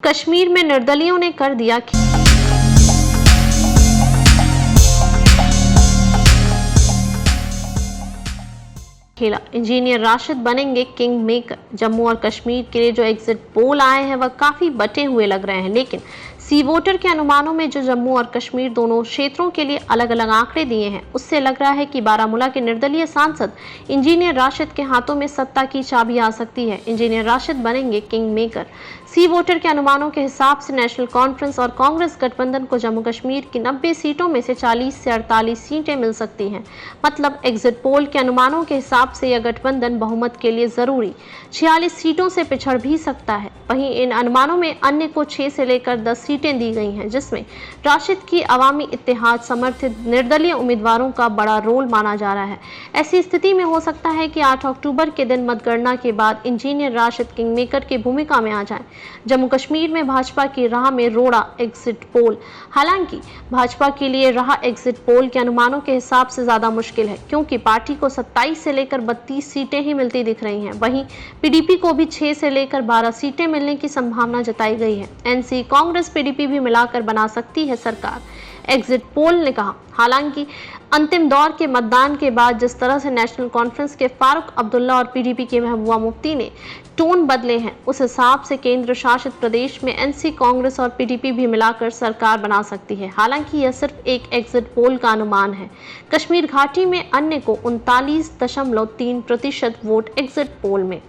कश्मीर में निर्दलियों ने कर दिया खेला। इंजीनियर राशिद बनेंगे किंग मेकर। जम्मू और कश्मीर के लिए जो एग्जिट पोल आए हैं वह काफी बटे हुए लग रहे हैं, लेकिन सी वोटर के अनुमानों में जो जम्मू और कश्मीर दोनों क्षेत्रों के लिए अलग अलग आंकड़े दिए हैं, उससे लग रहा है कि बारामूला के निर्दलीय सांसद इंजीनियर राशिद के हाथों में सत्ता की चाबी आ सकती है। इंजीनियर राशिद बनेंगे किंग मेकर। सी वोटर के अनुमानों के हिसाब से नेशनल कॉन्फ्रेंस और कांग्रेस गठबंधन को जम्मू कश्मीर की 90 सीटों में से 40 से 48 सीटें मिल सकती हैं। मतलब एग्जिट पोल के अनुमानों के हिसाब से यह गठबंधन बहुमत के लिए जरूरी 46 सीटों से पिछड़ भी सकता है। वहीं इन अनुमानों में अन्य को 6 से लेकर 10 सीटें दी गई हैं, जिसमें राशिद की अवामी इत्तेहाद समर्थित निर्दलीय उम्मीदवारों का बड़ा रोल माना जा रहा है। ऐसी स्थिति में हो सकता है कि 8 अक्टूबर के दिन मतगणना के बाद इंजीनियर राशिद किंग मेकर की भूमिका में आ जाए। जम्मू कश्मीर में भाजपा की राह में रोड़ा एग्जिट पोल। हालांकि भाजपा के लिए राह एग्जिट पोल के अनुमानों के हिसाब से ज्यादा मुश्किल है, क्योंकि पार्टी को 27 से लेकर 32 सीटें ही मिलती दिख रही हैं। वहीं पीडीपी को भी 6 से लेकर 12 सीटें मिलने की संभावना जताई गई है। एनसी कांग्रेस पीडीपी भी मिलाकर बना सकती है सरकार, एग्जिट पोल ने कहा। हालांकि अंतिम दौर के मतदान के बाद जिस तरह से नेशनल कॉन्फ्रेंस के फारूक अब्दुल्ला और पीडीपी के महबूबा मुफ्ती ने टोन बदले हैं, उस हिसाब से केंद्र शासित प्रदेश में एनसी कांग्रेस और पीडीपी भी मिलाकर सरकार बना सकती है। हालांकि यह सिर्फ एक एग्जिट पोल का अनुमान है। कश्मीर घाटी में अन्य को 39.3% वोट एग्जिट पोल में।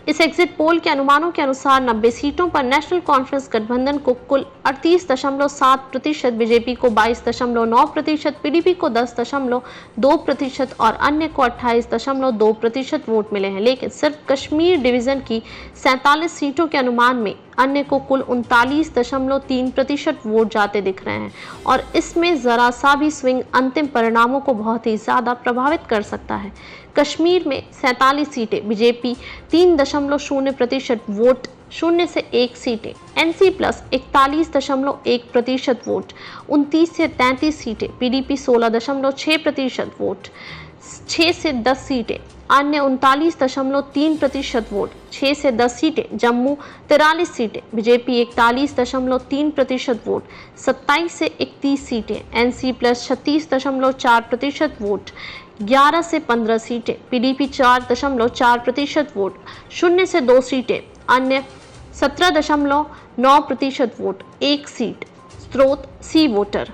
इस एग्जिट पोल के अनुमानों के अनुसार 90 सीटों पर नेशनल कॉन्फ्रेंस गठबंधन को कुल 38.7%, बीजेपी को 22.9%, पीडीपी को 10.2% और अन्य को 28.2% वोट मिले हैं। लेकिन सिर्फ कश्मीर डिवीजन की 47 सीटों के अनुमान में अन्य को कुल 39.3% वोट जाते दिख रहे हैं, और इसमें जरा सा भी स्विंग अंतिम परिणामों को बहुत ही ज्यादा प्रभावित कर सकता है। कश्मीर में 47 सीटें, बीजेपी 3.0% वोट, 0 से 1 सीटें, एनसी प्लस 41.1% वोट, 29 से 33 सीटें, पीडीपी 16.6% वोट, 6 से 10 सीटें, अन्य 39.3% वोट, 6 से 10 सीटें, जम्मू 43 सीटें, बीजेपी 41.3% वोट, 27 से 31 सीटें, एनसी प्लस 36.4% वोट, 11 से 15 सीटें, पीडीपी 4.4% वोट, 0 से 2 सीटें, अन्य 17.9% वोट, 1 सीट। स्रोत सी वोटर।